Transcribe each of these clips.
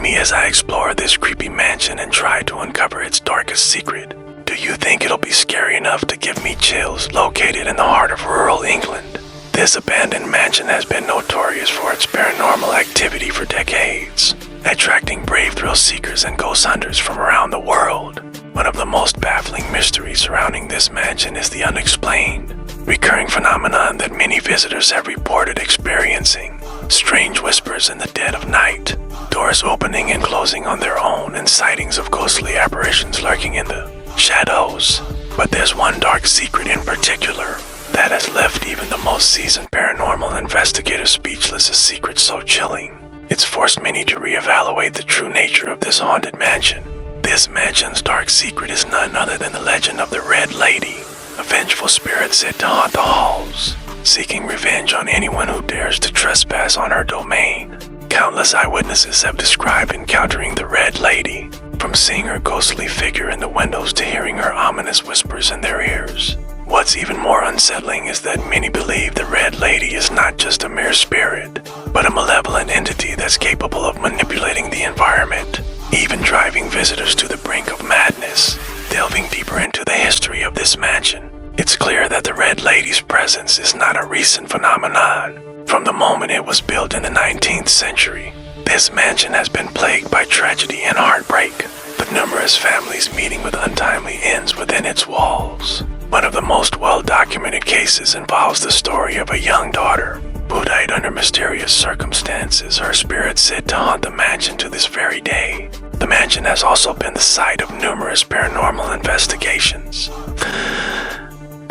me as I explore this creepy mansion and try to uncover its darkest secret. Do you think it'll be scary enough to give me chills? Located in the heart of rural England, this abandoned mansion has been notorious for its paranormal activity for decades, attracting brave thrill seekers and ghost hunters from around the world. One of the most baffling mysteries surrounding this mansion is the unexplained, recurring phenomenon that many visitors have reported experiencing. Strange whispers in the dead of night, doors opening and closing on their own, and sightings of ghostly apparitions lurking in the shadows. But there's one dark secret in particular that has left even the most seasoned paranormal investigators speechless. A secret so chilling, it's forced many to reevaluate the true nature of this haunted mansion. This mansion's dark secret is none other than the legend of the Red Lady, a vengeful spirit said to haunt the halls, seeking revenge on anyone who dares to trespass on her domain. Countless eyewitnesses have described encountering the Red Lady, from seeing her ghostly figure in the windows to hearing her ominous whispers in their ears. What's even more unsettling is that many believe the Red Lady is not just a mere spirit, but a malevolent entity that's capable of manipulating the environment, even driving visitors to the brink of madness. Delving deeper into the history of this mansion, it's clear that the Red Lady's presence is not a recent phenomenon. From the moment it was built in the 19th century, this mansion has been plagued by tragedy and heartbreak, with numerous families meeting with untimely ends within its walls. One of the most well-documented cases involves the story of a young daughter who died under mysterious circumstances. Her spirit said to haunt the mansion to this very day. The mansion has also been the site of numerous paranormal investigations,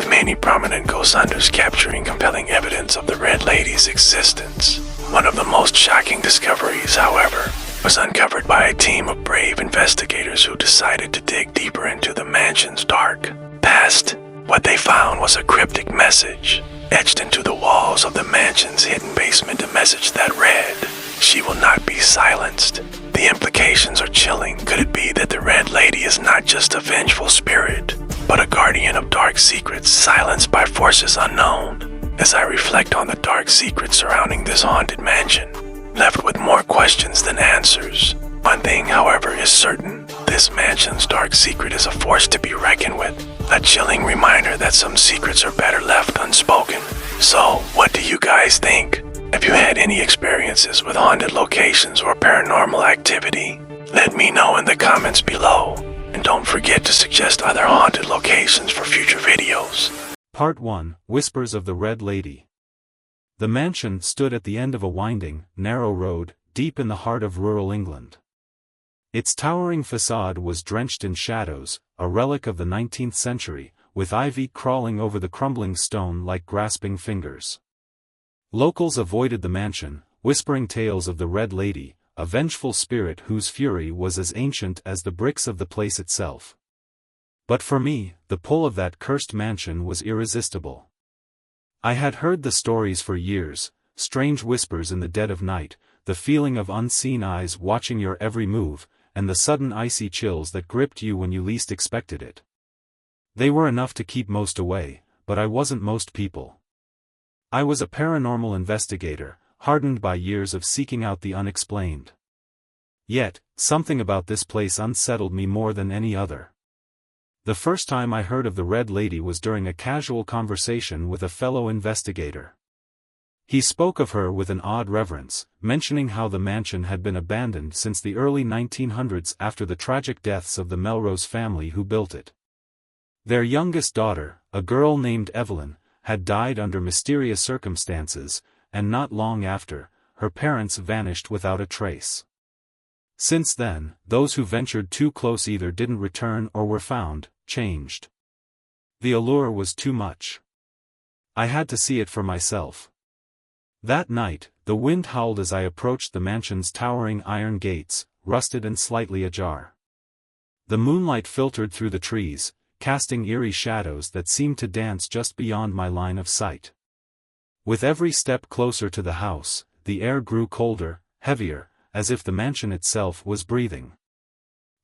many prominent ghost hunters capturing compelling evidence of the Red Lady's existence. One of the most shocking discoveries, however, was uncovered by a team of brave investigators who decided to dig deeper into the mansion's dark past. What they found was a cryptic message etched into the walls of the mansion's hidden basement, a message that read, "She will not be silenced." The implications are chilling. Could it be that the Red Lady is not just a vengeful spirit, but a guardian of dark secrets silenced by forces unknown? As I reflect on the dark secrets surrounding this haunted mansion, left with more questions than answers. One thing, however, is certain. This mansion's dark secret is a force to be reckoned with, a chilling reminder that some secrets are better left unspoken. So, what do you guys think? Have you had any experiences with haunted locations or paranormal activity? Let me know in the comments below, and don't forget to suggest other haunted locations for future videos. Part 1: Whispers of the Red Lady. The mansion stood at the end of a winding, narrow road, deep in the heart of rural England. Its towering facade was drenched in shadows, a relic of the 19th century, with ivy crawling over the crumbling stone like grasping fingers. Locals avoided the mansion, whispering tales of the Red Lady, a vengeful spirit whose fury was as ancient as the bricks of the place itself. But for me, the pull of that cursed mansion was irresistible. I had heard the stories for years, strange whispers in the dead of night, the feeling of unseen eyes watching your every move, and the sudden icy chills that gripped you when you least expected it. They were enough to keep most away, but I wasn't most people. I was a paranormal investigator, hardened by years of seeking out the unexplained. Yet, something about this place unsettled me more than any other. The first time I heard of the Red Lady was during a casual conversation with a fellow investigator. He spoke of her with an odd reverence, mentioning how the mansion had been abandoned since the early 1900s after the tragic deaths of the Melrose family who built it. Their youngest daughter, a girl named Evelyn, had died under mysterious circumstances, and not long after, her parents vanished without a trace. Since then, those who ventured too close either didn't return or were found, changed. The allure was too much. I had to see it for myself. That night, the wind howled as I approached the mansion's towering iron gates, rusted and slightly ajar. The moonlight filtered through the trees, casting eerie shadows that seemed to dance just beyond my line of sight. With every step closer to the house, the air grew colder, heavier, as if the mansion itself was breathing.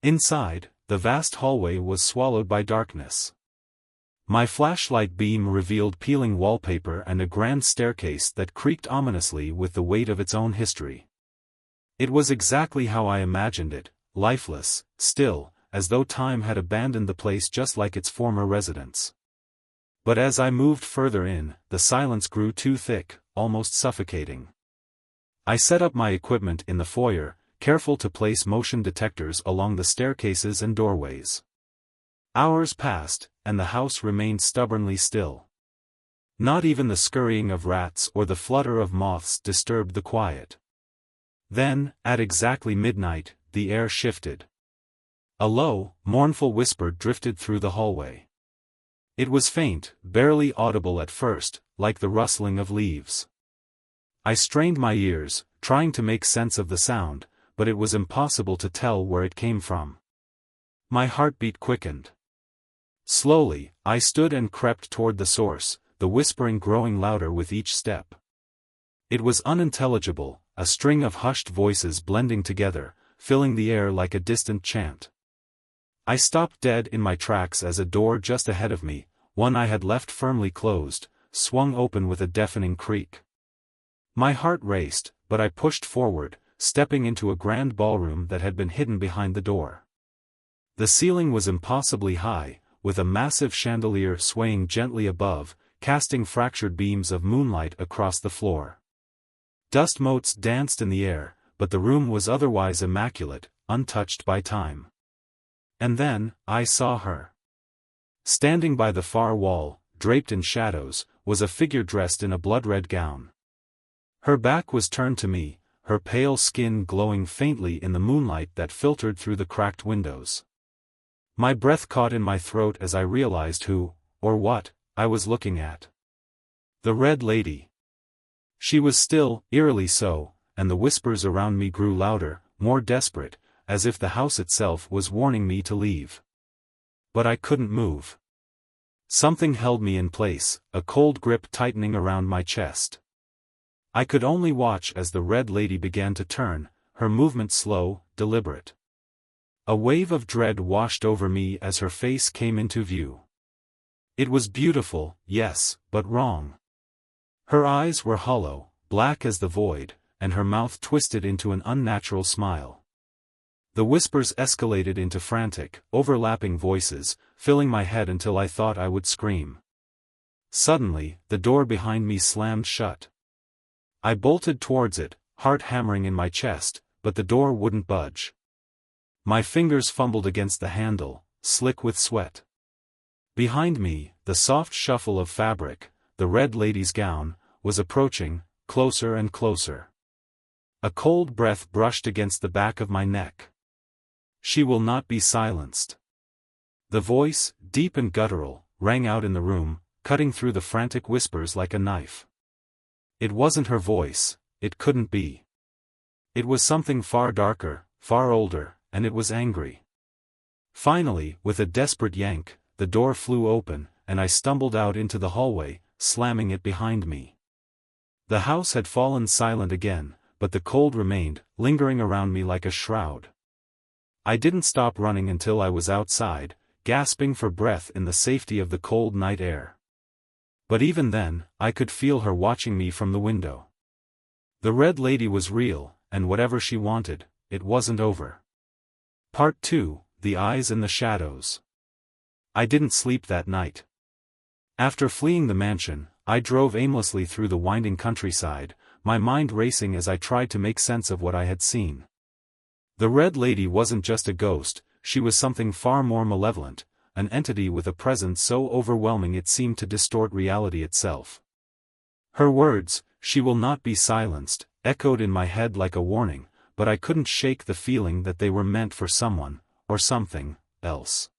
Inside, the vast hallway was swallowed by darkness. My flashlight beam revealed peeling wallpaper and a grand staircase that creaked ominously with the weight of its own history. It was exactly how I imagined it, lifeless, still, as though time had abandoned the place just like its former residents. But as I moved further in, the silence grew too thick, almost suffocating. I set up my equipment in the foyer, careful to place motion detectors along the staircases and doorways. Hours passed, and the house remained stubbornly still. Not even the scurrying of rats or the flutter of moths disturbed the quiet. Then, at exactly midnight, the air shifted. A low, mournful whisper drifted through the hallway. It was faint, barely audible at first, like the rustling of leaves. I strained my ears, trying to make sense of the sound, but it was impossible to tell where it came from. My heartbeat quickened. Slowly, I stood and crept toward the source, the whispering growing louder with each step. It was unintelligible, a string of hushed voices blending together, filling the air like a distant chant. I stopped dead in my tracks as a door just ahead of me, one I had left firmly closed, swung open with a deafening creak. My heart raced, but I pushed forward, stepping into a grand ballroom that had been hidden behind the door. The ceiling was impossibly high, with a massive chandelier swaying gently above, casting fractured beams of moonlight across the floor. Dust motes danced in the air, but the room was otherwise immaculate, untouched by time. And then, I saw her. Standing by the far wall, draped in shadows, was a figure dressed in a blood-red gown. Her back was turned to me, her pale skin glowing faintly in the moonlight that filtered through the cracked windows. My breath caught in my throat as I realized who, or what, I was looking at. The Red Lady. She was still, eerily so, and the whispers around me grew louder, more desperate, as if the house itself was warning me to leave. But I couldn't move. Something held me in place, a cold grip tightening around my chest. I could only watch as the Red Lady began to turn, her movement slow, deliberate. A wave of dread washed over me as her face came into view. It was beautiful, yes, but wrong. Her eyes were hollow, black as the void, and her mouth twisted into an unnatural smile. The whispers escalated into frantic, overlapping voices, filling my head until I thought I would scream. Suddenly, the door behind me slammed shut. I bolted towards it, heart hammering in my chest, but the door wouldn't budge. My fingers fumbled against the handle, slick with sweat. Behind me, the soft shuffle of fabric, the Red Lady's gown, was approaching, closer and closer. A cold breath brushed against the back of my neck. She will not be silenced. The voice, deep and guttural, rang out in the room, cutting through the frantic whispers like a knife. It wasn't her voice, it couldn't be. It was something far darker, far older, and it was angry. Finally, with a desperate yank, the door flew open, and I stumbled out into the hallway, slamming it behind me. The house had fallen silent again, but the cold remained, lingering around me like a shroud. I didn't stop running until I was outside, gasping for breath in the safety of the cold night air. But even then, I could feel her watching me from the window. The Red Lady was real, and whatever she wanted, it wasn't over. Part 2, The Eyes in the Shadows. I didn't sleep that night. After fleeing the mansion, I drove aimlessly through the winding countryside, my mind racing as I tried to make sense of what I had seen. The Red Lady wasn't just a ghost, she was something far more malevolent, an entity with a presence so overwhelming it seemed to distort reality itself. Her words, "She will not be silenced," echoed in my head like a warning, but I couldn't shake the feeling that they were meant for someone, or something, else.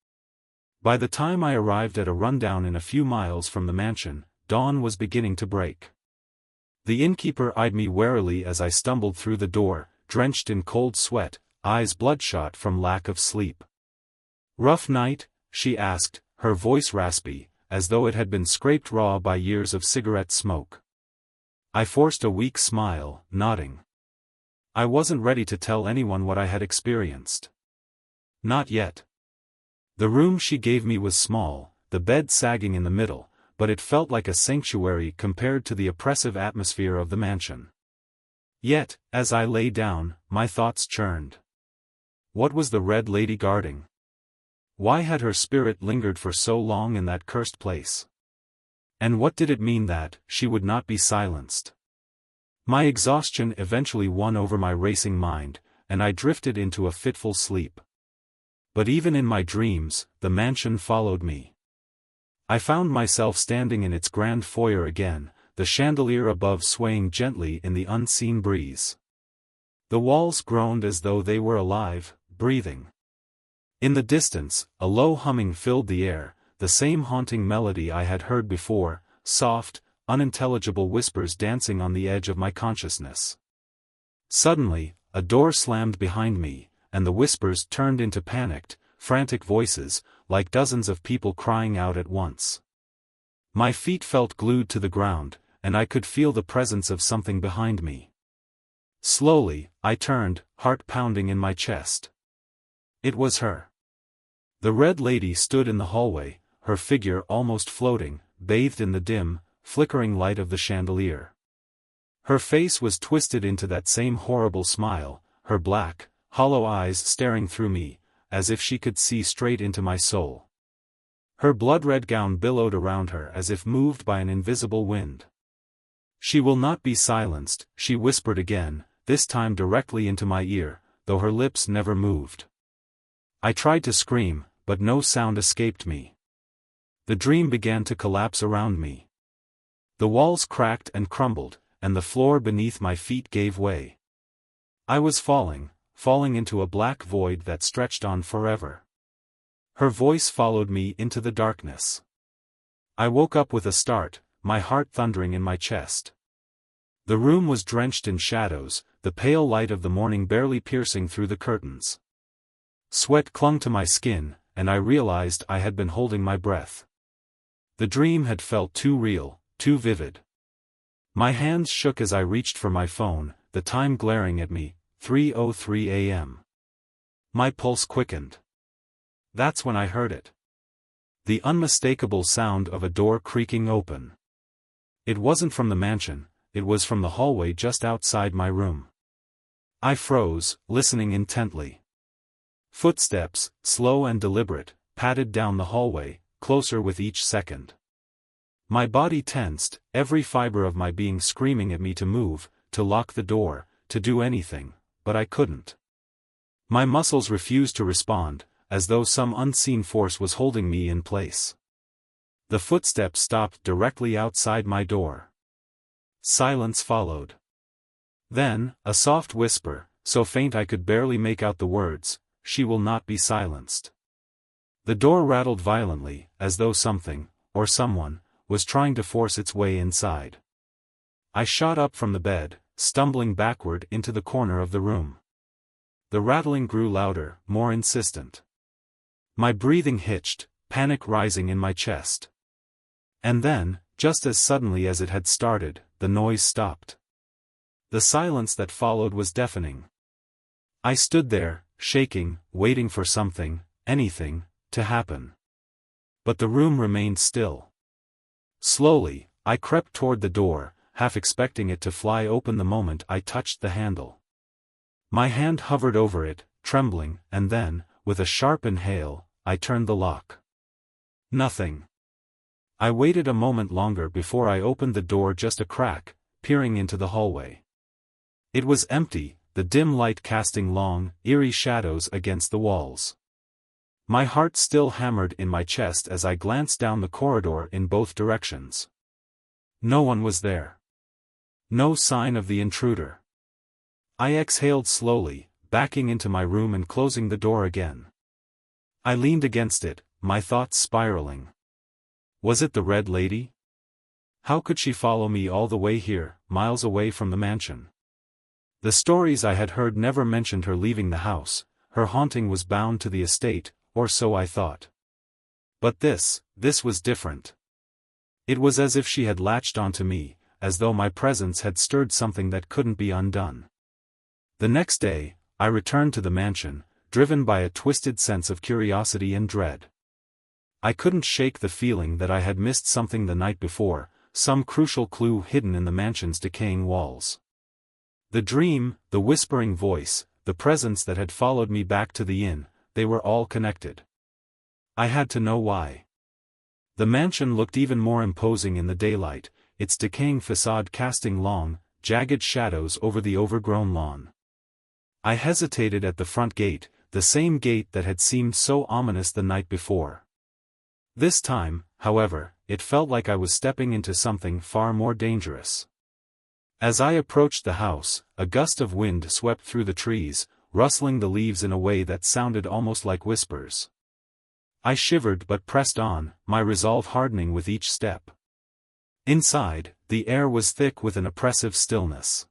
By the time I arrived at a rundown in a few miles from the mansion, dawn was beginning to break. The innkeeper eyed me warily as I stumbled through the door, drenched in cold sweat, eyes bloodshot from lack of sleep. "Rough night?" she asked, her voice raspy, as though it had been scraped raw by years of cigarette smoke. I forced a weak smile, nodding. I wasn't ready to tell anyone what I had experienced. Not yet. The room she gave me was small, the bed sagging in the middle, but it felt like a sanctuary compared to the oppressive atmosphere of the mansion. Yet, as I lay down, my thoughts churned. What was the Red Lady guarding? Why had her spirit lingered for so long in that cursed place? And what did it mean that she would not be silenced? My exhaustion eventually won over my racing mind, and I drifted into a fitful sleep. But even in my dreams, the mansion followed me. I found myself standing in its grand foyer again, the chandelier above swaying gently in the unseen breeze. The walls groaned as though they were alive, breathing. In the distance, a low humming filled the air, the same haunting melody I had heard before, soft, unintelligible whispers dancing on the edge of my consciousness. Suddenly, a door slammed behind me, and the whispers turned into panicked, frantic voices, like dozens of people crying out at once. My feet felt glued to the ground, and I could feel the presence of something behind me. Slowly, I turned, heart pounding in my chest. It was her. The Red Lady stood in the hallway, her figure almost floating, bathed in the dim, flickering light of the chandelier. Her face was twisted into that same horrible smile, her black, hollow eyes staring through me, as if she could see straight into my soul. Her blood-red gown billowed around her as if moved by an invisible wind. "She will not be silenced," she whispered again, this time directly into my ear, though her lips never moved. I tried to scream, but no sound escaped me. The dream began to collapse around me. The walls cracked and crumbled, and the floor beneath my feet gave way. I was falling into a black void that stretched on forever. Her voice followed me into the darkness. I woke up with a start, my heart thundering in my chest. The room was drenched in shadows, the pale light of the morning barely piercing through the curtains. Sweat clung to my skin, and I realized I had been holding my breath. The dream had felt too real, too vivid. My hands shook as I reached for my phone, the time glaring at me, 3:03 a.m. My pulse quickened. That's when I heard it. The unmistakable sound of a door creaking open. It wasn't from the mansion, it was from the hallway just outside my room. I froze, listening intently. Footsteps, slow and deliberate, padded down the hallway, closer with each second. My body tensed, every fiber of my being screaming at me to move, to lock the door, to do anything, but I couldn't. My muscles refused to respond, as though some unseen force was holding me in place. The footsteps stopped directly outside my door. Silence followed. Then, a soft whisper, so faint I could barely make out the words, "She will not be silenced." The door rattled violently, as though something, or someone, was trying to force its way inside. I shot up from the bed, stumbling backward into the corner of the room. The rattling grew louder, more insistent. My breathing hitched, panic rising in my chest. And then, just as suddenly as it had started, the noise stopped. The silence that followed was deafening. I stood there, shaking, waiting for something, anything, to happen. But the room remained still. Slowly, I crept toward the door, half expecting it to fly open the moment I touched the handle. My hand hovered over it, trembling, and then, with a sharp inhale, I turned the lock. Nothing. I waited a moment longer before I opened the door just a crack, peering into the hallway. It was empty, the dim light casting long, eerie shadows against the walls. My heart still hammered in my chest as I glanced down the corridor in both directions. No one was there. No sign of the intruder. I exhaled slowly, backing into my room and closing the door again. I leaned against it, my thoughts spiraling. Was it the Red Lady? How could she follow me all the way here, miles away from the mansion? The stories I had heard never mentioned her leaving the house. Her haunting was bound to the estate, or so I thought. But this was different. It was as if she had latched onto me, as though my presence had stirred something that couldn't be undone. The next day, I returned to the mansion, driven by a twisted sense of curiosity and dread. I couldn't shake the feeling that I had missed something the night before, some crucial clue hidden in the mansion's decaying walls. The dream, the whispering voice, the presence that had followed me back to the inn, they were all connected. I had to know why. The mansion looked even more imposing in the daylight, its decaying facade casting long, jagged shadows over the overgrown lawn. I hesitated at the front gate, the same gate that had seemed so ominous the night before. This time, however, it felt like I was stepping into something far more dangerous. As I approached the house, a gust of wind swept through the trees, rustling the leaves in a way that sounded almost like whispers. I shivered but pressed on, my resolve hardening with each step. Inside, the air was thick with an oppressive stillness.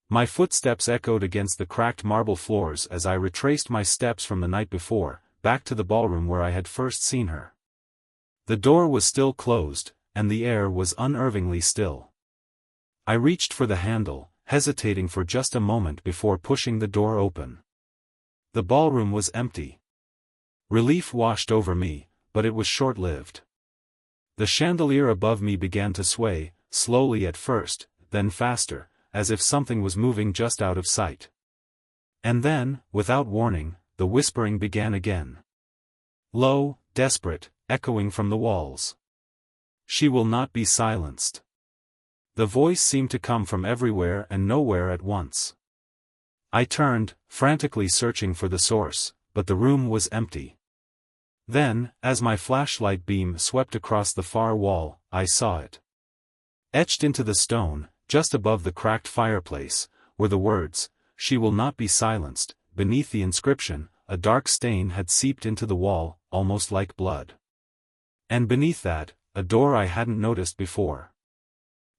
My footsteps echoed against the cracked marble floors as I retraced my steps from the night before, back to the ballroom where I had first seen her. The door was still closed, and the air was unnervingly still. I reached for the handle, hesitating for just a moment before pushing the door open. The ballroom was empty. Relief washed over me, but it was short-lived. The chandelier above me began to sway, slowly at first, then faster, as if something was moving just out of sight. And then, without warning, the whispering began again. Low, desperate, echoing from the walls. She will not be silenced. The voice seemed to come from everywhere and nowhere at once. I turned, frantically searching for the source, but the room was empty. Then, as my flashlight beam swept across the far wall, I saw it. Etched into the stone, just above the cracked fireplace, were the words, "She will not be silenced." Beneath the inscription, a dark stain had seeped into the wall, almost like blood. And beneath that, a door I hadn't noticed before.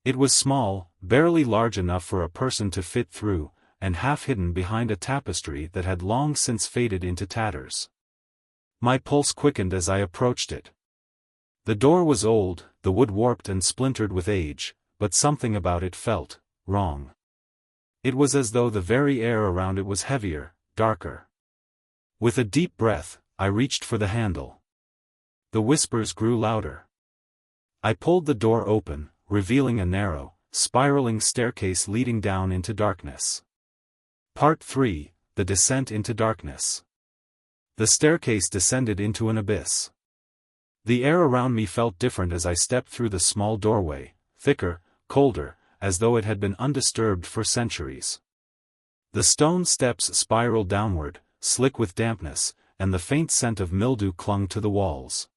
It was small, barely large enough for a person to fit through, and half hidden behind a tapestry that had long since faded into tatters. My pulse quickened as I approached it. The door was old, the wood warped and splintered with age, but something about it felt wrong. It was as though the very air around it was heavier, darker. With a deep breath, I reached for the handle. The whispers grew louder. I pulled the door open, revealing a narrow, spiraling staircase leading down into darkness. Part 3, The Descent into Darkness. The staircase descended into an abyss. The air around me felt different as I stepped through the small doorway, thicker, colder, as though it had been undisturbed for centuries. The stone steps spiraled downward, slick with dampness, and the faint scent of mildew clung to the walls.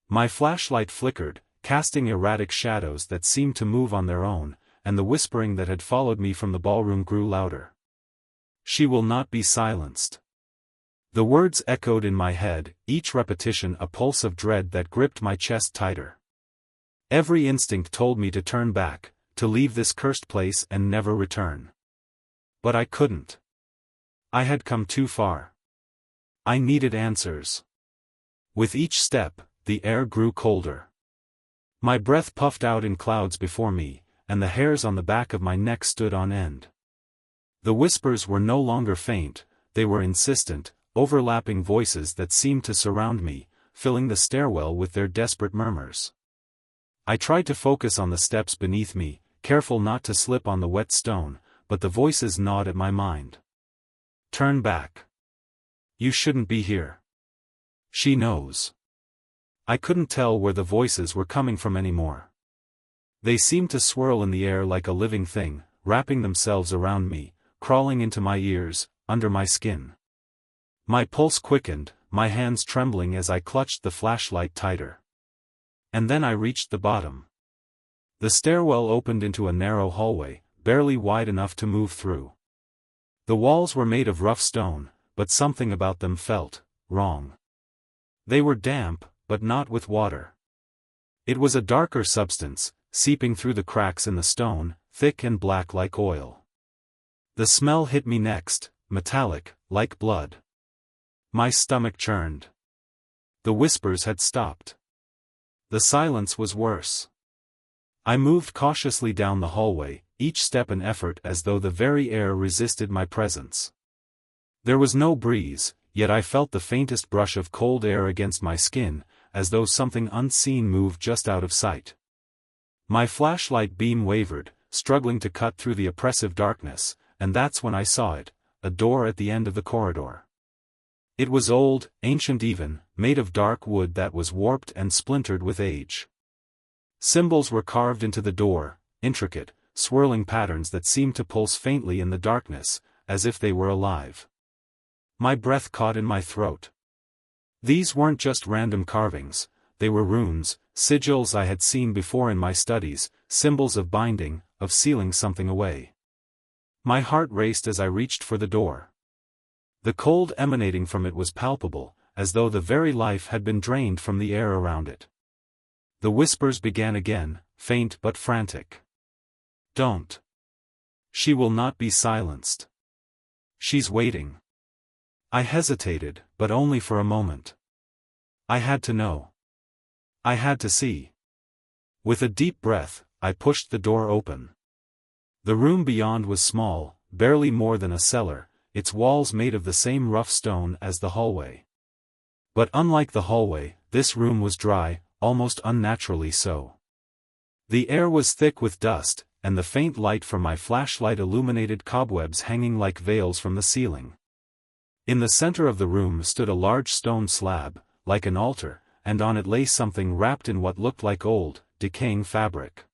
My flashlight flickered, casting erratic shadows that seemed to move on their own, and the whispering that had followed me from the ballroom grew louder. She will not be silenced. The words echoed in my head, each repetition a pulse of dread that gripped my chest tighter. Every instinct told me to turn back, to leave this cursed place and never return. But I couldn't. I had come too far. I needed answers. With each step, the air grew colder. My breath puffed out in clouds before me, and the hairs on the back of my neck stood on end. The whispers were no longer faint, they were insistent, overlapping voices that seemed to surround me, filling the stairwell with their desperate murmurs. I tried to focus on the steps beneath me, careful not to slip on the wet stone, but the voices gnawed at my mind. Turn back. You shouldn't be here. She knows. I couldn't tell where the voices were coming from anymore. They seemed to swirl in the air like a living thing, wrapping themselves around me, crawling into my ears, under my skin. My pulse quickened, my hands trembling as I clutched the flashlight tighter. And then I reached the bottom. The stairwell opened into a narrow hallway, barely wide enough to move through. The walls were made of rough stone, but something about them felt wrong. They were damp, but not with water. It was a darker substance, seeping through the cracks in the stone, thick and black like oil. The smell hit me next, metallic, like blood. My stomach churned. The whispers had stopped. The silence was worse. I moved cautiously down the hallway, each step an effort as though the very air resisted my presence. There was no breeze, yet I felt the faintest brush of cold air against my skin, as though something unseen moved just out of sight. My flashlight beam wavered, struggling to cut through the oppressive darkness, and that's when I saw it, a door at the end of the corridor. It was old, ancient even, made of dark wood that was warped and splintered with age. Symbols were carved into the door, intricate, swirling patterns that seemed to pulse faintly in the darkness, as if they were alive. My breath caught in my throat. These weren't just random carvings, they were runes, sigils I had seen before in my studies, symbols of binding, of sealing something away. My heart raced as I reached for the door. The cold emanating from it was palpable, as though the very life had been drained from the air around it. The whispers began again, faint but frantic. "Don't. She will not be silenced. She's waiting." I hesitated, but only for a moment. I had to know. I had to see. With a deep breath, I pushed the door open. The room beyond was small, barely more than a cellar, its walls made of the same rough stone as the hallway. But unlike the hallway, this room was dry, almost unnaturally so. The air was thick with dust, and the faint light from my flashlight illuminated cobwebs hanging like veils from the ceiling. In the center of the room stood a large stone slab, like an altar, and on it lay something wrapped in what looked like old, decaying fabric.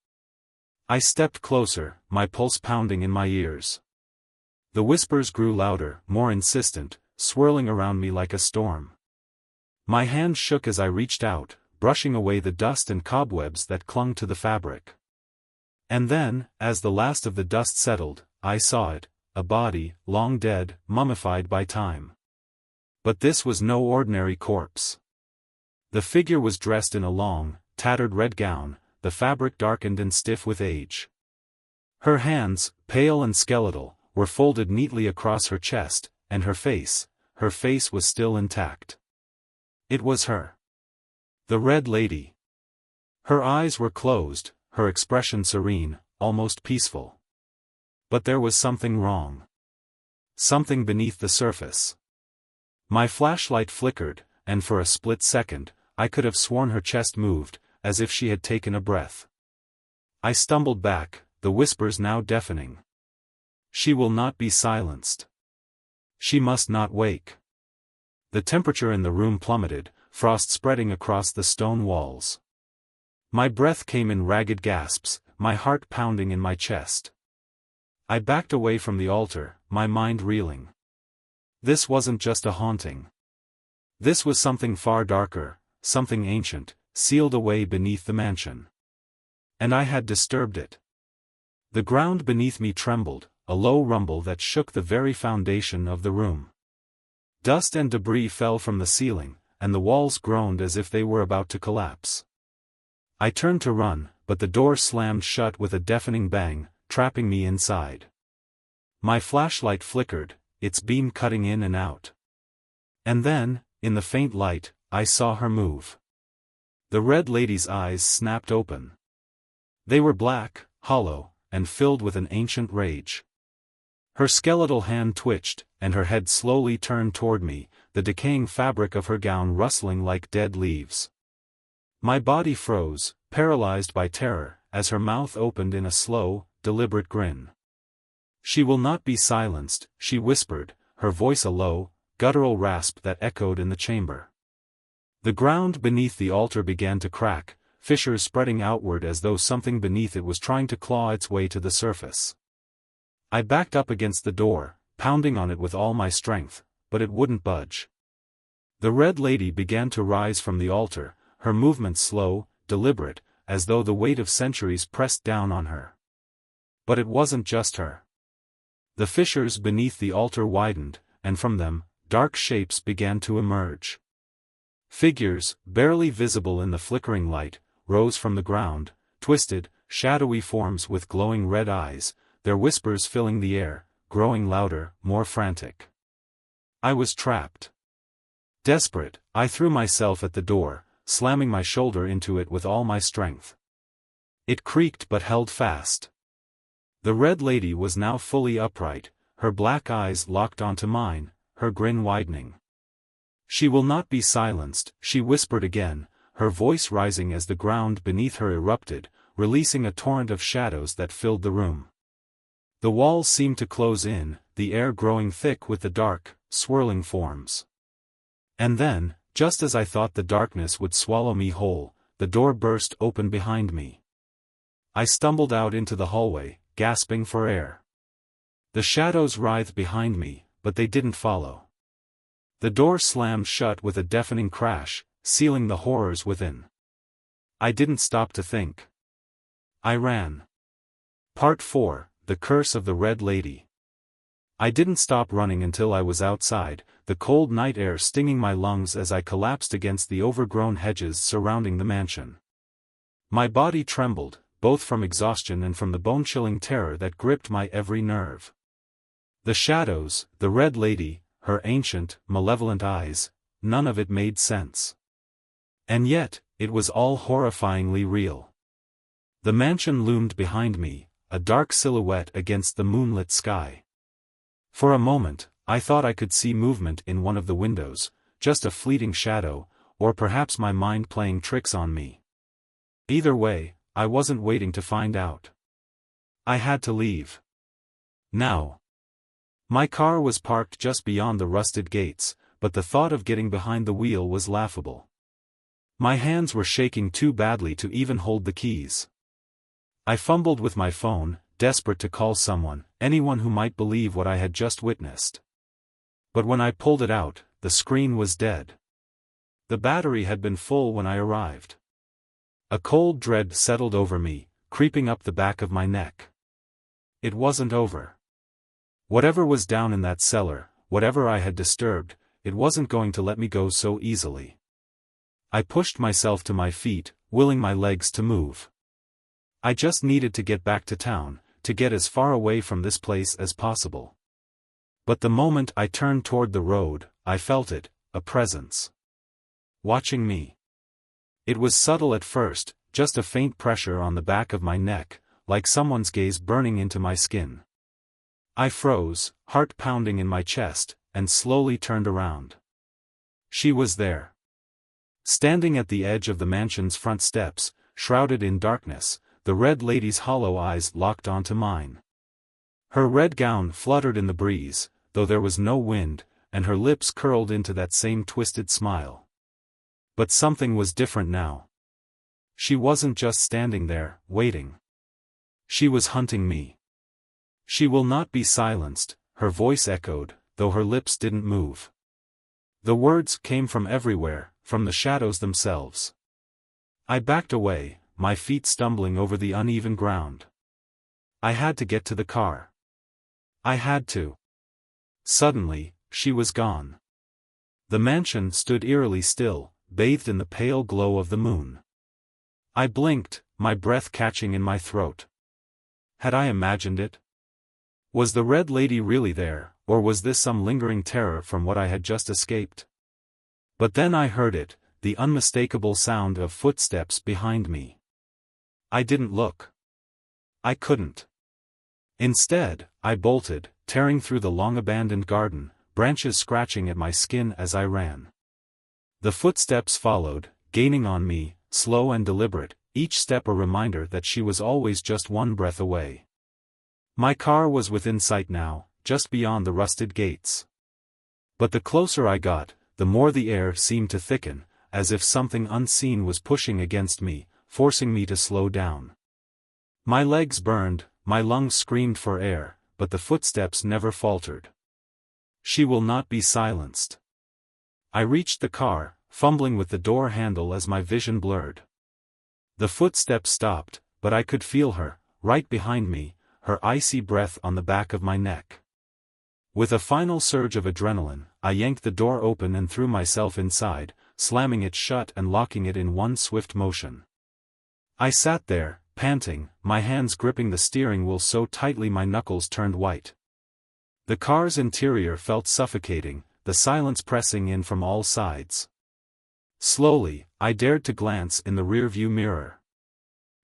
I stepped closer, my pulse pounding in my ears. The whispers grew louder, more insistent, swirling around me like a storm. My hand shook as I reached out, brushing away the dust and cobwebs that clung to the fabric. And then, as the last of the dust settled, I saw it, a body, long dead, mummified by time. But this was no ordinary corpse. The figure was dressed in a long, tattered red gown, the fabric darkened and stiff with age. Her hands, pale and skeletal, were folded neatly across her chest, and her face was still intact. It was her. The Red Lady. Her eyes were closed, her expression serene, almost peaceful. But there was something wrong. Something beneath the surface. My flashlight flickered, and for a split second, I could have sworn her chest moved, as if she had taken a breath. I stumbled back, the whispers now deafening. She will not be silenced. She must not wake. The temperature in the room plummeted, frost spreading across the stone walls. My breath came in ragged gasps, my heart pounding in my chest. I backed away from the altar, my mind reeling. This wasn't just a haunting. This was something far darker, something ancient, sealed away beneath the mansion. And I had disturbed it. The ground beneath me trembled, a low rumble that shook the very foundation of the room. Dust and debris fell from the ceiling, and the walls groaned as if they were about to collapse. I turned to run, but the door slammed shut with a deafening bang, trapping me inside. My flashlight flickered, its beam cutting in and out. And then, in the faint light, I saw her move. The Red Lady's eyes snapped open. They were black, hollow, and filled with an ancient rage. Her skeletal hand twitched, and her head slowly turned toward me, the decaying fabric of her gown rustling like dead leaves. My body froze, paralyzed by terror, as her mouth opened in a slow, deliberate grin. "She will not be silenced," she whispered, her voice a low, guttural rasp that echoed in the chamber. The ground beneath the altar began to crack, fissures spreading outward as though something beneath it was trying to claw its way to the surface. I backed up against the door, pounding on it with all my strength, but it wouldn't budge. The Red Lady began to rise from the altar, her movements slow, deliberate, as though the weight of centuries pressed down on her. But it wasn't just her. The fissures beneath the altar widened, and from them, dark shapes began to emerge. Figures, barely visible in the flickering light, rose from the ground, twisted, shadowy forms with glowing red eyes, their whispers filling the air, growing louder, more frantic. I was trapped. Desperate, I threw myself at the door, slamming my shoulder into it with all my strength. It creaked but held fast. The Red Lady was now fully upright, her black eyes locked onto mine, her grin widening. "She will not be silenced," she whispered again, her voice rising as the ground beneath her erupted, releasing a torrent of shadows that filled the room. The walls seemed to close in, the air growing thick with the dark, swirling forms. And then, just as I thought the darkness would swallow me whole, the door burst open behind me. I stumbled out into the hallway, gasping for air. The shadows writhed behind me, but they didn't follow. The door slammed shut with a deafening crash, sealing the horrors within. I didn't stop to think. I ran. Part 4, The Curse of the Red Lady. I didn't stop running until I was outside, the cold night air stinging my lungs as I collapsed against the overgrown hedges surrounding the mansion. My body trembled, both from exhaustion and from the bone-chilling terror that gripped my every nerve. The shadows, the Red Lady, her ancient, malevolent eyes, none of it made sense. And yet, it was all horrifyingly real. The mansion loomed behind me, a dark silhouette against the moonlit sky. For a moment, I thought I could see movement in one of the windows, just a fleeting shadow, or perhaps my mind playing tricks on me. Either way, I wasn't waiting to find out. I had to leave. Now. My car was parked just beyond the rusted gates, but the thought of getting behind the wheel was laughable. My hands were shaking too badly to even hold the keys. I fumbled with my phone, desperate to call someone, anyone who might believe what I had just witnessed. But when I pulled it out, the screen was dead. The battery had been full when I arrived. A cold dread settled over me, creeping up the back of my neck. It wasn't over. Whatever was down in that cellar, whatever I had disturbed, it wasn't going to let me go so easily. I pushed myself to my feet, willing my legs to move. I just needed to get back to town, to get as far away from this place as possible. But the moment I turned toward the road, I felt it, a presence. Watching me. It was subtle at first, just a faint pressure on the back of my neck, like someone's gaze burning into my skin. I froze, heart pounding in my chest, and slowly turned around. She was there. Standing at the edge of the mansion's front steps, shrouded in darkness, the Red Lady's hollow eyes locked onto mine. Her red gown fluttered in the breeze, though there was no wind, and her lips curled into that same twisted smile. But something was different now. She wasn't just standing there, waiting. She was hunting me. "She will not be silenced," her voice echoed, though her lips didn't move. The words came from everywhere, from the shadows themselves. I backed away, my feet stumbling over the uneven ground. I had to get to the car. I had to. Suddenly, she was gone. The mansion stood eerily still, bathed in the pale glow of the moon. I blinked, my breath catching in my throat. Had I imagined it? Was the Red Lady really there, or was this some lingering terror from what I had just escaped? But then I heard it, the unmistakable sound of footsteps behind me. I didn't look. I couldn't. Instead, I bolted, tearing through the long-abandoned garden, branches scratching at my skin as I ran. The footsteps followed, gaining on me, slow and deliberate, each step a reminder that she was always just one breath away. My car was within sight now, just beyond the rusted gates. But the closer I got, the more the air seemed to thicken, as if something unseen was pushing against me, forcing me to slow down. My legs burned, my lungs screamed for air, but the footsteps never faltered. She will not be silenced. I reached the car, fumbling with the door handle as my vision blurred. The footsteps stopped, but I could feel her, right behind me, her icy breath on the back of my neck. With a final surge of adrenaline, I yanked the door open and threw myself inside, slamming it shut and locking it in one swift motion. I sat there, panting, my hands gripping the steering wheel so tightly my knuckles turned white. The car's interior felt suffocating, the silence pressing in from all sides. Slowly, I dared to glance in the rearview mirror.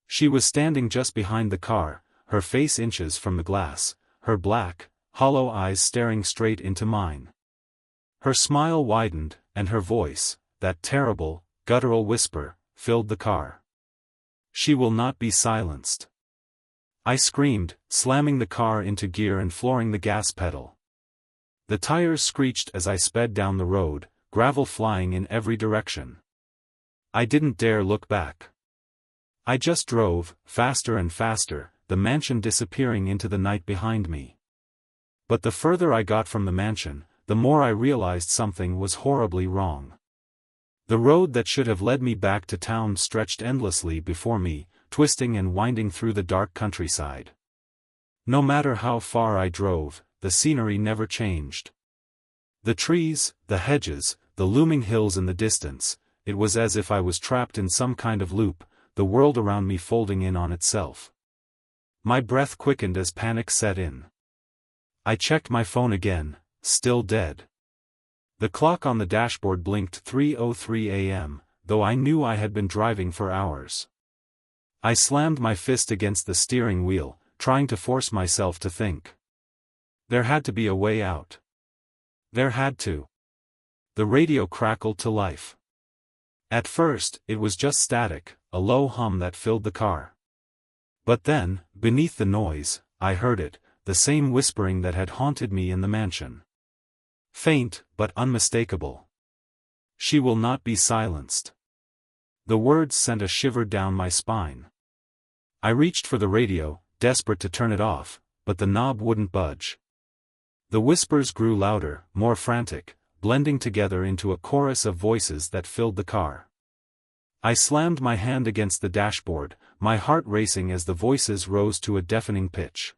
She was standing just behind the car, her face inches from the glass, her black, hollow eyes staring straight into mine. Her smile widened, and her voice, that terrible, guttural whisper, filled the car. She will not be silenced. I screamed, slamming the car into gear and flooring the gas pedal. The tires screeched as I sped down the road, gravel flying in every direction. I didn't dare look back. I just drove, faster and faster, the mansion disappearing into the night behind me. But the further I got from the mansion, the more I realized something was horribly wrong. The road that should have led me back to town stretched endlessly before me, twisting and winding through the dark countryside. No matter how far I drove, the scenery never changed. The trees, the hedges, the looming hills in the distance, it was as if I was trapped in some kind of loop, the world around me folding in on itself. My breath quickened as panic set in. I checked my phone again, still dead. The clock on the dashboard blinked 3:03 a.m., though I knew I had been driving for hours. I slammed my fist against the steering wheel, trying to force myself to think. There had to be a way out. There had to. The radio crackled to life. At first, it was just static, a low hum that filled the car. But then, beneath the noise, I heard it, the same whispering that had haunted me in the mansion. Faint, but unmistakable. She will not be silenced. The words sent a shiver down my spine. I reached for the radio, desperate to turn it off, but the knob wouldn't budge. The whispers grew louder, more frantic, blending together into a chorus of voices that filled the car. I slammed my hand against the dashboard, my heart racing as the voices rose to a deafening pitch.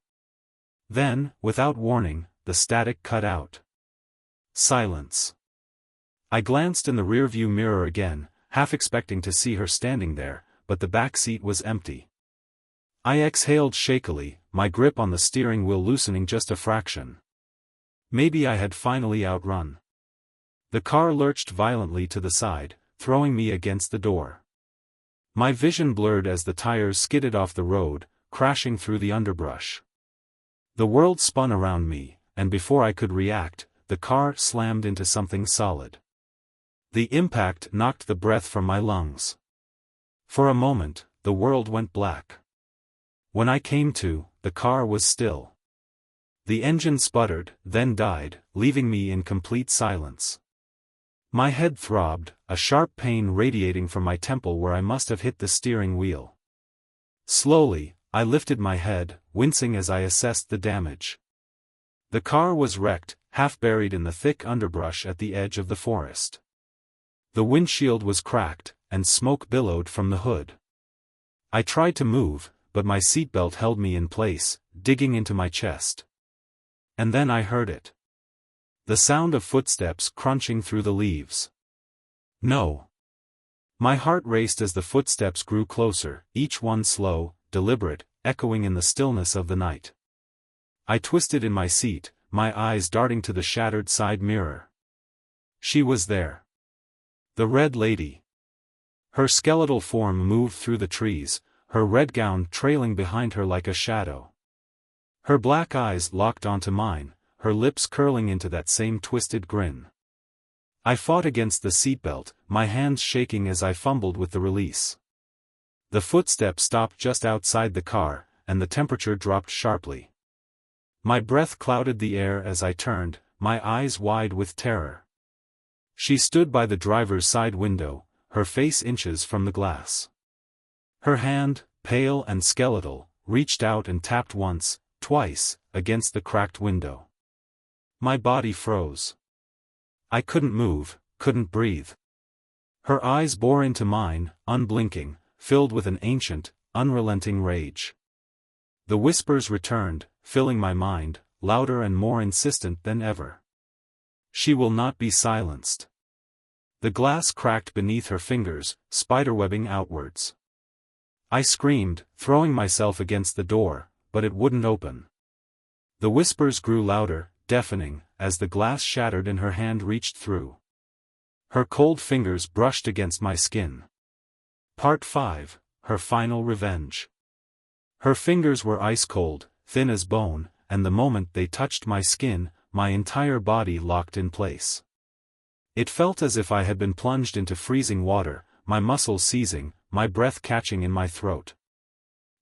Then, without warning, the static cut out. Silence. I glanced in the rearview mirror again, half expecting to see her standing there, but the back seat was empty. I exhaled shakily, my grip on the steering wheel loosening just a fraction. Maybe I had finally outrun. The car lurched violently to the side, throwing me against the door. My vision blurred as the tires skidded off the road, crashing through the underbrush. The world spun around me, and before I could react, the car slammed into something solid. The impact knocked the breath from my lungs. For a moment, the world went black. When I came to, the car was still. The engine sputtered, then died, leaving me in complete silence. My head throbbed, a sharp pain radiating from my temple where I must have hit the steering wheel. Slowly, I lifted my head, wincing as I assessed the damage. The car was wrecked, half buried in the thick underbrush at the edge of the forest. The windshield was cracked, and smoke billowed from the hood. I tried to move, but my seatbelt held me in place, digging into my chest. And then I heard it. The sound of footsteps crunching through the leaves. No. My heart raced as the footsteps grew closer, each one slow, deliberate, echoing in the stillness of the night. I twisted in my seat, my eyes darting to the shattered side mirror. She was there. The Red Lady. Her skeletal form moved through the trees, her red gown trailing behind her like a shadow. Her black eyes locked onto mine, her lips curling into that same twisted grin. I fought against the seatbelt, my hands shaking as I fumbled with the release. The footsteps stopped just outside the car, and the temperature dropped sharply. My breath clouded the air as I turned, my eyes wide with terror. She stood by the driver's side window, her face inches from the glass. Her hand, pale and skeletal, reached out and tapped once, twice, against the cracked window. My body froze. I couldn't move, couldn't breathe. Her eyes bore into mine, unblinking, filled with an ancient, unrelenting rage. The whispers returned, filling my mind, louder and more insistent than ever. She will not be silenced. The glass cracked beneath her fingers, spiderwebbing outwards. I screamed, throwing myself against the door, but it wouldn't open. The whispers grew louder, deafening, as the glass shattered and her hand reached through. Her cold fingers brushed against my skin. Part 5, Her Final Revenge. Her fingers were ice cold, thin as bone, and the moment they touched my skin, my entire body locked in place. It felt as if I had been plunged into freezing water, my muscles seizing, my breath catching in my throat.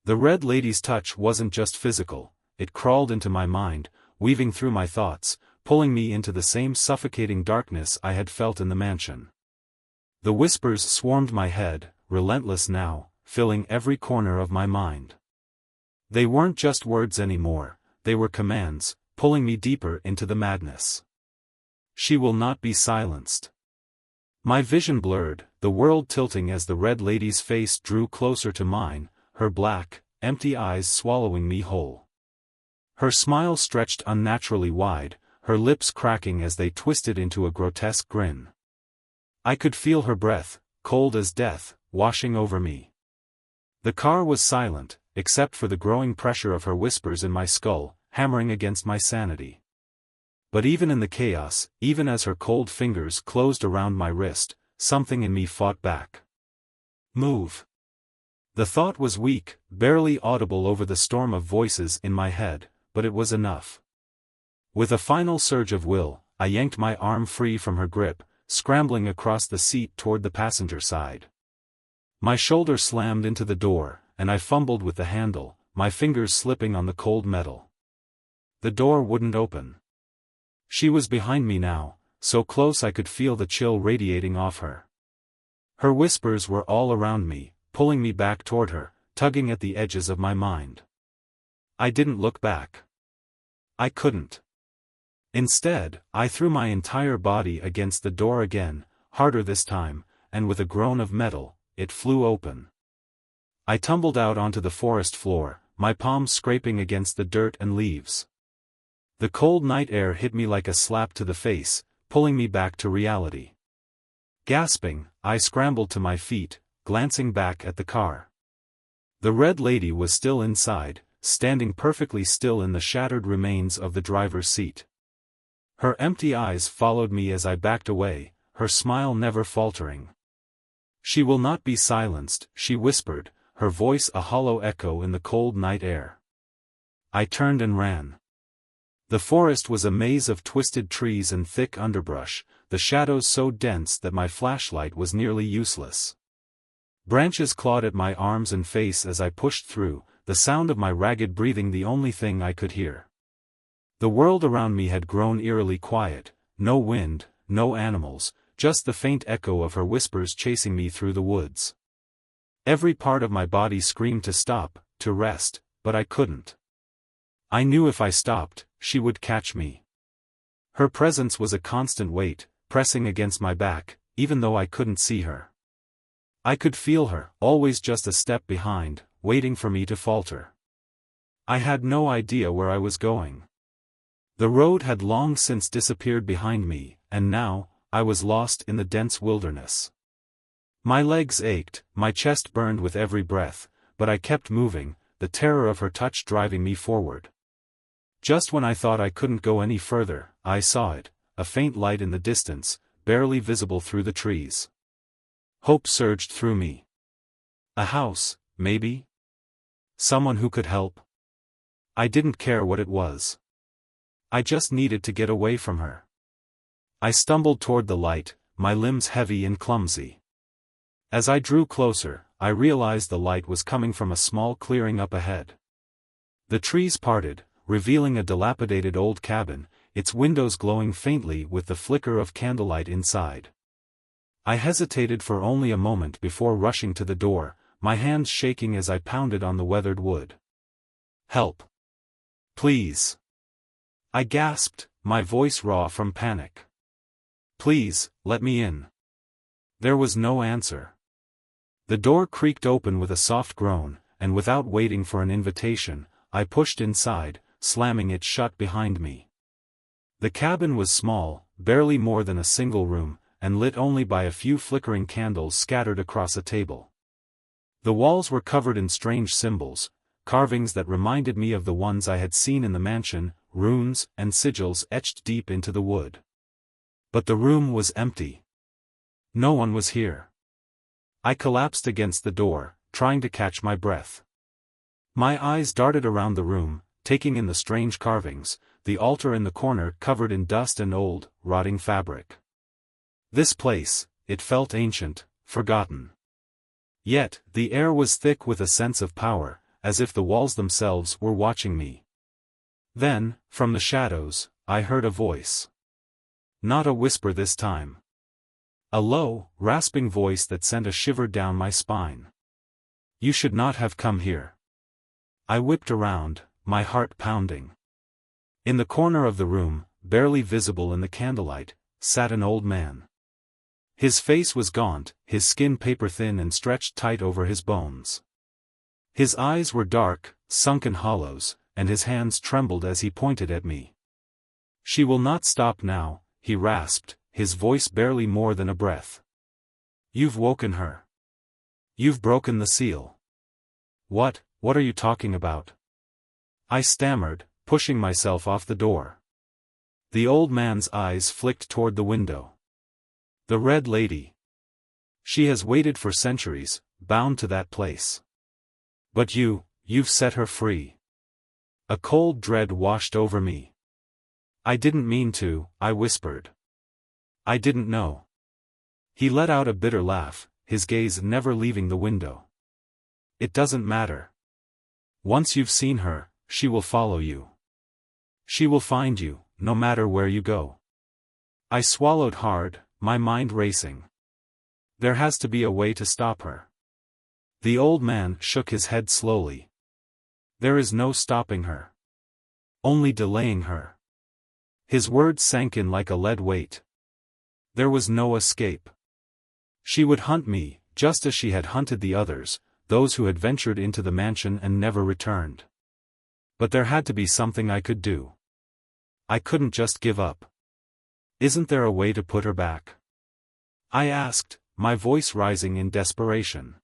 The Red Lady's touch wasn't just physical, it crawled into my mind, weaving through my thoughts, pulling me into the same suffocating darkness I had felt in the mansion. The whispers swarmed my head, relentless now, filling every corner of my mind. They weren't just words anymore, they were commands, pulling me deeper into the madness. She will not be silenced. My vision blurred, the world tilting as the Red Lady's face drew closer to mine, her black, empty eyes swallowing me whole. Her smile stretched unnaturally wide, her lips cracking as they twisted into a grotesque grin. I could feel her breath, cold as death, washing over me. The car was silent, except for the growing pressure of her whispers in my skull, hammering against my sanity. But even in the chaos, even as her cold fingers closed around my wrist, something in me fought back. Move. The thought was weak, barely audible over the storm of voices in my head, but it was enough. With a final surge of will, I yanked my arm free from her grip, scrambling across the seat toward the passenger side. My shoulder slammed into the door, and I fumbled with the handle, my fingers slipping on the cold metal. The door wouldn't open. She was behind me now, so close I could feel the chill radiating off her. Her whispers were all around me, pulling me back toward her, tugging at the edges of my mind. I didn't look back. I couldn't. Instead, I threw my entire body against the door again, harder this time, and with a groan of metal, it flew open. I tumbled out onto the forest floor, my palms scraping against the dirt and leaves. The cold night air hit me like a slap to the face, pulling me back to reality. Gasping, I scrambled to my feet, glancing back at the car. The Red Lady was still inside, standing perfectly still in the shattered remains of the driver's seat. Her empty eyes followed me as I backed away, her smile never faltering. "She will not be silenced," she whispered, her voice a hollow echo in the cold night air. I turned and ran. The forest was a maze of twisted trees and thick underbrush, the shadows so dense that my flashlight was nearly useless. Branches clawed at my arms and face as I pushed through, the sound of my ragged breathing the only thing I could hear. The world around me had grown eerily quiet, no wind, no animals, just the faint echo of her whispers chasing me through the woods. Every part of my body screamed to stop, to rest, but I couldn't. I knew if I stopped, she would catch me. Her presence was a constant weight, pressing against my back, even though I couldn't see her. I could feel her, always just a step behind, waiting for me to falter. I had no idea where I was going. The road had long since disappeared behind me, and now, I was lost in the dense wilderness. My legs ached, my chest burned with every breath, but I kept moving, the terror of her touch driving me forward. Just when I thought I couldn't go any further, I saw it, a faint light in the distance, barely visible through the trees. Hope surged through me. A house, maybe? Someone who could help? I didn't care what it was. I just needed to get away from her. I stumbled toward the light, my limbs heavy and clumsy. As I drew closer, I realized the light was coming from a small clearing up ahead. The trees parted, revealing a dilapidated old cabin, its windows glowing faintly with the flicker of candlelight inside. I hesitated for only a moment before rushing to the door, my hands shaking as I pounded on the weathered wood. "Help! Please!" I gasped, my voice raw from panic. "Please, let me in." There was no answer. The door creaked open with a soft groan, and without waiting for an invitation, I pushed inside, slamming it shut behind me. The cabin was small, barely more than a single room, and lit only by a few flickering candles scattered across a table. The walls were covered in strange symbols, carvings that reminded me of the ones I had seen in the mansion, runes and sigils etched deep into the wood. But the room was empty. No one was here. I collapsed against the door, trying to catch my breath. My eyes darted around the room, taking in the strange carvings, the altar in the corner covered in dust and old, rotting fabric. This place, it felt ancient, forgotten. Yet, the air was thick with a sense of power, as if the walls themselves were watching me. Then, from the shadows, I heard a voice. Not a whisper this time. A low, rasping voice that sent a shiver down my spine. You should not have come here. I whipped around, my heart pounding. In the corner of the room, barely visible in the candlelight, sat an old man. His face was gaunt, his skin paper-thin and stretched tight over his bones. His eyes were dark, sunken hollows, and his hands trembled as he pointed at me. She will not stop now, he rasped, his voice barely more than a breath. You've woken her. You've broken the seal. What are you talking about? I stammered, pushing myself off the door. The old man's eyes flicked toward the window. The Red Lady. She has waited for centuries, bound to that place. But you've set her free. A cold dread washed over me. I didn't mean to, I whispered. I didn't know. He let out a bitter laugh, his gaze never leaving the window. It doesn't matter. Once you've seen her, she will follow you. She will find you, no matter where you go. I swallowed hard, my mind racing. There has to be a way to stop her. The old man shook his head slowly. There is no stopping her. Only delaying her. His words sank in like a lead weight. There was no escape. She would hunt me, just as she had hunted the others, those who had ventured into the mansion and never returned. But there had to be something I could do. I couldn't just give up. Isn't there a way to put her back? I asked, my voice rising in desperation.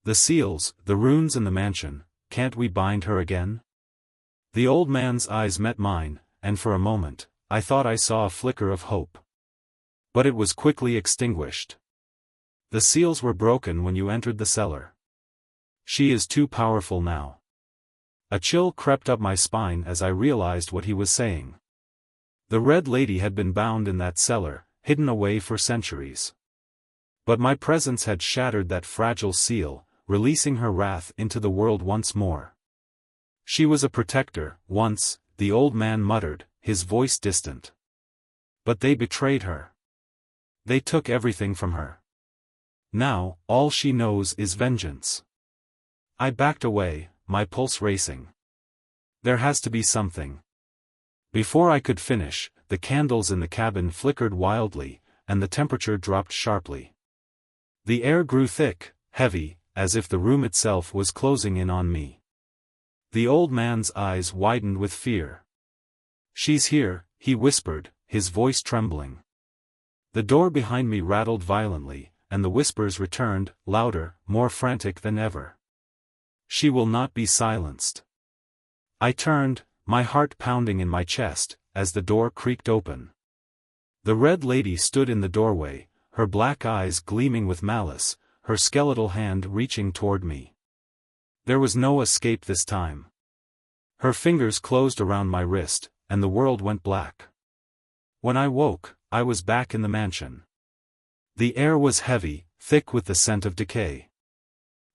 The seals, the runes and the mansion, can't we bind her again? The old man's eyes met mine, and for a moment, I thought I saw a flicker of hope. But it was quickly extinguished. The seals were broken when you entered the cellar. She is too powerful now. A chill crept up my spine as I realized what he was saying. The Red Lady had been bound in that cellar, hidden away for centuries. But my presence had shattered that fragile seal, releasing her wrath into the world once more. She was a protector, once, the old man muttered, his voice distant. But they betrayed her. They took everything from her. Now, all she knows is vengeance. I backed away, my pulse racing. There has to be something. Before I could finish, the candles in the cabin flickered wildly, and the temperature dropped sharply. The air grew thick, heavy, as if the room itself was closing in on me. The old man's eyes widened with fear. She's here, he whispered, his voice trembling. The door behind me rattled violently, and the whispers returned, louder, more frantic than ever. She will not be silenced. I turned, my heart pounding in my chest, as the door creaked open. The Red Lady stood in the doorway, her black eyes gleaming with malice, her skeletal hand reaching toward me. There was no escape this time. Her fingers closed around my wrist, and the world went black. When I woke, I was back in the mansion. The air was heavy, thick with the scent of decay.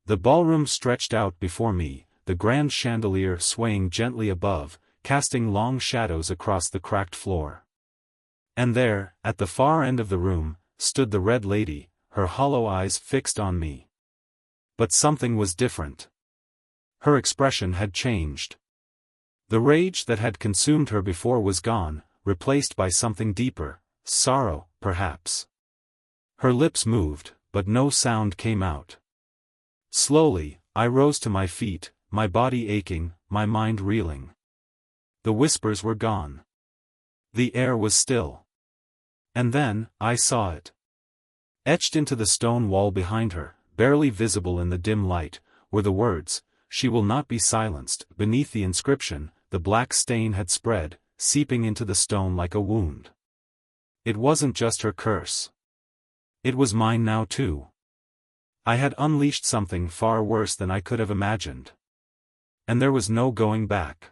The ballroom stretched out before me, the grand chandelier swaying gently above, casting long shadows across the cracked floor. And there, at the far end of the room, stood the Red Lady, her hollow eyes fixed on me. But something was different. Her expression had changed. The rage that had consumed her before was gone, replaced by something deeper, sorrow, perhaps. Her lips moved, but no sound came out. Slowly, I rose to my feet, my body aching, my mind reeling. The whispers were gone. The air was still. And then, I saw it. Etched into the stone wall behind her, barely visible in the dim light, were the words, "She will not be silenced." Beneath the inscription, the black stain had spread, seeping into the stone like a wound. It wasn't just her curse. It was mine now too. I had unleashed something far worse than I could have imagined. And there was no going back.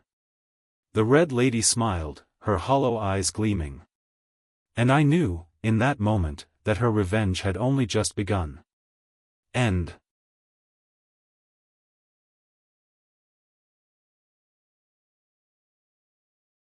The Red Lady smiled, her hollow eyes gleaming. And I knew, in that moment, that her revenge had only just begun. End.